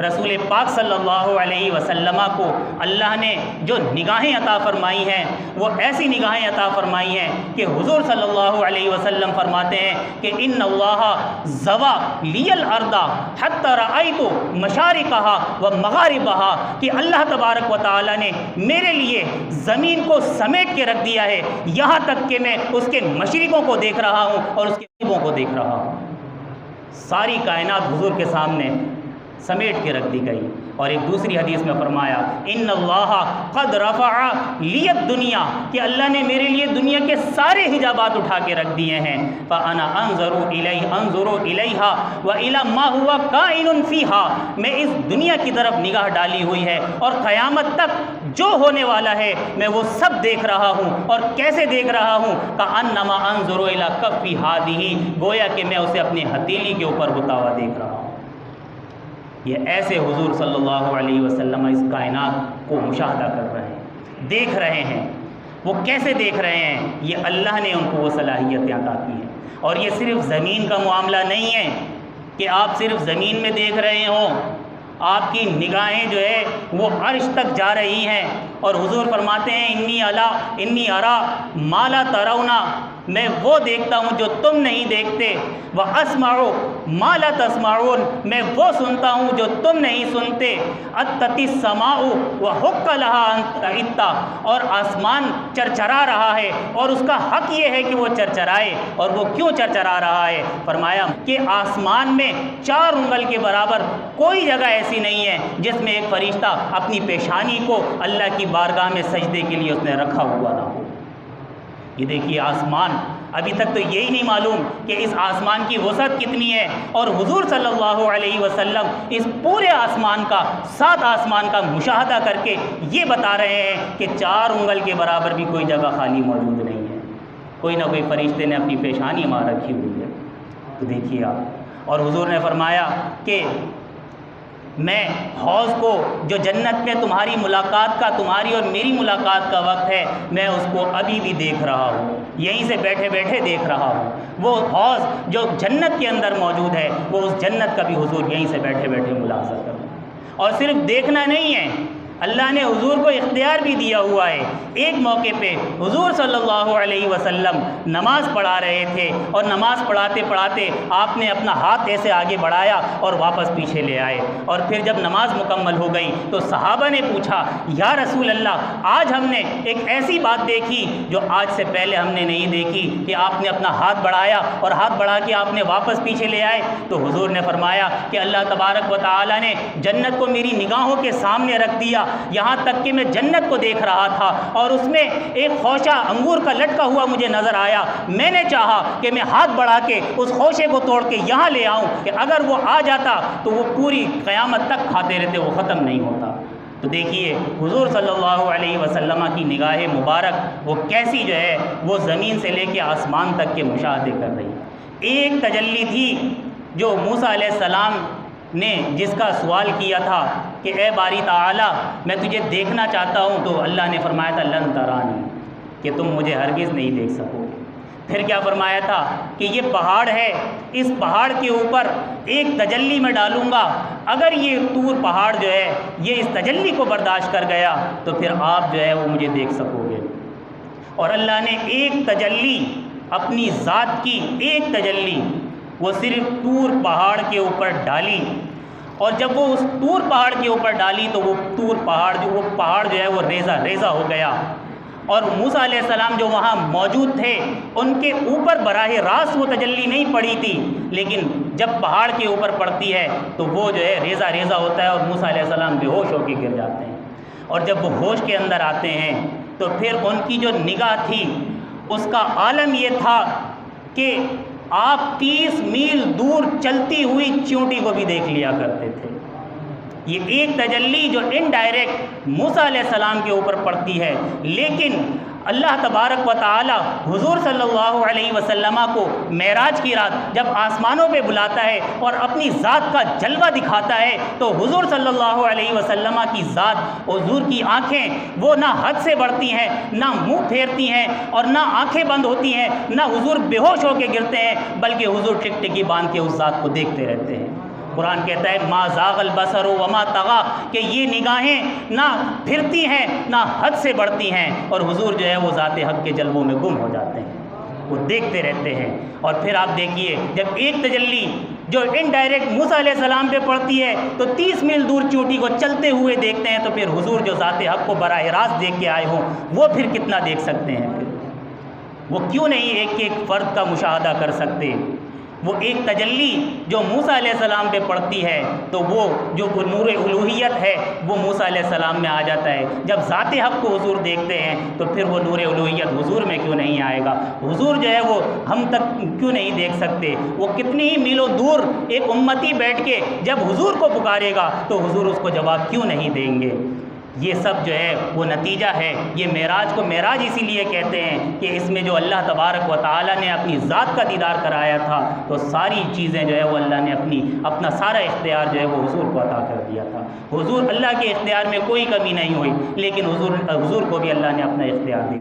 رسول پاک صلی اللہ علیہ وسلم کو اللہ نے جو نگاہیں عطا فرمائی ہیں وہ ایسی نگاہیں عطا فرمائی ہیں کہ حضور صلی اللہ علیہ وسلم فرماتے ہیں کہ ان اللہ زوا لی الارض حتی رأیت مشارقها و مغاربها، کہ اللہ تبارک و تعالی نے میرے لیے زمین کو سمیٹ کے رکھ دیا ہے یہاں تک کہ میں اس کے مشرقوں کو دیکھ رہا ہوں اور اس کے مغربوں کو دیکھ رہا ہوں۔ ساری کائنات حضور کے سامنے سمیٹ کے رکھ دی گئی۔ اور ایک دوسری حدیث میں فرمایا ان اللہ قد رفع لی الدنیا، کہ اللہ نے میرے لیے دنیا کے سارے حجابات اٹھا کے رکھ دیے ہیں، فانا انظر الیہا والی ما ہوا کائن فیہا، میں اس دنیا کی طرف نگاہ ڈالی ہوئی ہے اور قیامت تک جو ہونے والا ہے میں وہ سب دیکھ رہا ہوں۔ اور کیسے دیکھ رہا ہوں؟ کأنما انظر الی کفی ہذہ، گویا کہ میں اسے اپنی ہتھیلی کے اوپر ہوتا ہوا دیکھ رہا ہوں۔ یہ ایسے حضور صلی اللہ علیہ وسلم اس کائنات کو مشاہدہ کر رہے ہیں، دیکھ رہے ہیں۔ وہ کیسے دیکھ رہے ہیں؟ یہ اللہ نے ان کو وہ صلاحیتیں عطا کی ہیں۔ اور یہ صرف زمین کا معاملہ نہیں ہے کہ آپ صرف زمین میں دیکھ رہے ہوں، آپ کی نگاہیں جو ہے وہ عرش تک جا رہی ہیں۔ اور حضور فرماتے ہیں انی ارا ما لا ترون، میں وہ دیکھتا ہوں جو تم نہیں دیکھتے، واسمع ما لا تسمعون، میں وہ سنتا ہوں جو تم نہیں سنتے، اتت السماء وحق لها ان تعط، اور آسمان چرچرا رہا ہے اور اس کا حق یہ ہے کہ وہ چرچرائے۔ اور وہ کیوں چرچرا رہا ہے؟ فرمایا کہ آسمان میں 4 انگل کے برابر کوئی جگہ ایسی نہیں ہے جس میں ایک فرشتہ اپنی پیشانی کو اللہ کی بارگاہ میں سجدے کے لیے اس نے رکھا ہوا نہ ہو۔ یہ دیکھیے آسمان، ابھی تک تو یہی نہیں معلوم کہ اس آسمان کی وسعت کتنی ہے، اور حضور صلی اللہ علیہ وسلم اس پورے آسمان کا 7 آسمان کا مشاہدہ کر کے یہ بتا رہے ہیں کہ 4 انگل کے برابر بھی کوئی جگہ خالی موجود نہیں ہے، کوئی نہ کوئی فرشتے نے اپنی پیشانی وہاں رکھی ہوئی ہے۔ تو دیکھیے آپ، اور حضور نے فرمایا کہ میں حوض کو جو جنت میں تمہاری ملاقات کا، تمہاری اور میری ملاقات کا وقت ہے، میں اس کو ابھی بھی دیکھ رہا ہوں، یہیں سے بیٹھے بیٹھے دیکھ رہا ہوں۔ وہ حوض جو جنت کے اندر موجود ہے، وہ اس جنت کا بھی حضور یہیں سے بیٹھے بیٹھے ملاحظہ کر رہا ہے۔ اور صرف دیکھنا نہیں ہے، اللہ نے حضور کو اختیار بھی دیا ہوا ہے۔ ایک موقع پہ حضور صلی اللہ علیہ وسلم نماز پڑھا رہے تھے، اور نماز پڑھاتے پڑھاتے آپ نے اپنا ہاتھ ایسے آگے بڑھایا اور واپس پیچھے لے آئے، اور پھر جب نماز مکمل ہو گئی تو صحابہ نے پوچھا یا رسول اللہ، آج ہم نے ایک ایسی بات دیکھی جو آج سے پہلے ہم نے نہیں دیکھی، کہ آپ نے اپنا ہاتھ بڑھایا اور ہاتھ بڑھا کے آپ نے واپس پیچھے لے آئے۔ تو حضور نے فرمایا کہ اللہ تبارک و تعالی نے جنت کو میری نگاہوں کے سامنے رکھ دیا، یہاں تک کہ میں جنت کو دیکھ رہا تھا اور اس میں ایک خوشہ انگور کا لٹکا ہوا مجھے نظر آیا، میں نے چاہا کہ میں ہاتھ بڑھا کے اس خوشے کو توڑ کے یہاں لے آؤں، کہ اگر وہ آ جاتا تو وہ پوری قیامت تک کھاتے رہتے، وہ ختم نہیں ہوتا۔ تو دیکھیے حضور صلی اللہ علیہ وسلم کی نگاہ مبارک وہ کیسی جو ہے وہ زمین سے لے کے آسمان تک کے مشاہدے کر رہی ہے۔ ایک تجلی تھی جو موسیٰ علیہ السلام نے جس کا سوال کیا تھا کہ اے باری تعالی میں تجھے دیکھنا چاہتا ہوں، تو اللہ نے فرمایا تھا لن ترانی، کہ تم مجھے ہرگز نہیں دیکھ سکو گے۔ پھر کیا فرمایا تھا کہ یہ پہاڑ ہے، اس پہاڑ کے اوپر ایک تجلی میں ڈالوں گا، اگر یہ طور پہاڑ جو ہے یہ اس تجلی کو برداشت کر گیا تو پھر آپ جو ہے وہ مجھے دیکھ سکو گے۔ اور اللہ نے ایک تجلی اپنی ذات کی، ایک تجلی وہ صرف طور پہاڑ کے اوپر ڈالی، اور جب وہ اس طور پہاڑ کے اوپر ڈالی تو وہ طور پہاڑ جو ہے وہ ریزہ ریزہ ہو گیا، اور موسیٰ علیہ السلام جو وہاں موجود تھے ان کے اوپر براہ راست وہ تجلی نہیں پڑی تھی، لیکن جب پہاڑ کے اوپر پڑتی ہے تو وہ جو ہے ریزہ ریزہ ہوتا ہے، اور موسیٰ علیہ السلام بے ہوش ہو کے گر جاتے ہیں۔ اور جب وہ ہوش کے اندر آتے ہیں تو پھر ان کی جو نگاہ تھی اس کا عالم یہ تھا کہ آپ 30 میل دور چلتی ہوئی چیونٹی کو بھی دیکھ لیا کرتے تھے۔ یہ ایک تجلی جو انڈائریکٹ موسیٰ علیہ السلام کے اوپر پڑتی ہے، لیکن اللہ تبارک و تعالی حضور صلی اللہ علیہ وسلم کو معراج کی رات جب آسمانوں پہ بلاتا ہے اور اپنی ذات کا جلوہ دکھاتا ہے تو حضور صلی اللہ علیہ وسلم کی ذات، حضور کی آنکھیں وہ نہ حد سے بڑھتی ہیں، نہ منہ پھیرتی ہیں، اور نہ آنکھیں بند ہوتی ہیں، نہ حضور بے ہوش ہو کے گرتے ہیں، بلکہ حضور ٹک ٹکی باندھ کے اس ذات کو دیکھتے رہتے ہیں۔ قرآن کہتا ہے ما زاغ البصر وما طغى کہ یہ نگاہیں نہ پھرتی ہیں نہ حد سے بڑھتی ہیں، اور حضور جو ہے وہ ذات حق کے جلووں میں گم ہو جاتے ہیں، وہ دیکھتے رہتے ہیں۔ اور پھر آپ دیکھیے جب ایک تجلی جو انڈائریکٹ موسیٰ علیہ السلام پہ پڑتی ہے تو 30 میل دور چوٹی کو چلتے ہوئے دیکھتے ہیں، تو پھر حضور جو ذات حق کو براہ راست دیکھ کے آئے ہوں وہ پھر کتنا دیکھ سکتے ہیں؟ پھر وہ کیوں نہیں ایک ایک فرد کا مشاہدہ کر سکتے؟ وہ ایک تجلی جو موسیٰ علیہ السلام پہ پڑتی ہے تو وہ جو نور الوہیت ہے وہ موسیٰ علیہ السلام میں آ جاتا ہے۔ جب ذات حق کو حضور دیکھتے ہیں تو پھر وہ نور الوہیت حضور میں کیوں نہیں آئے گا؟ حضور جو ہے وہ ہم تک کیوں نہیں دیکھ سکتے؟ وہ کتنی ہی میلوں دور ایک امتی بیٹھ کے جب حضور کو پکارے گا تو حضور اس کو جواب کیوں نہیں دیں گے؟ یہ سب جو ہے وہ نتیجہ ہے۔ یہ معراج کو معراج اسی لیے کہتے ہیں کہ اس میں جو اللہ تبارک و تعالیٰ نے اپنی ذات کا دیدار کرایا تھا، تو ساری چیزیں جو ہے وہ اللہ نے اپنا سارا اختیار جو ہے وہ حضور کو عطا کر دیا تھا۔ حضور اللہ کے اختیار میں کوئی کمی نہیں ہوئی، لیکن حضور کو بھی اللہ نے اپنا اختیار دیا۔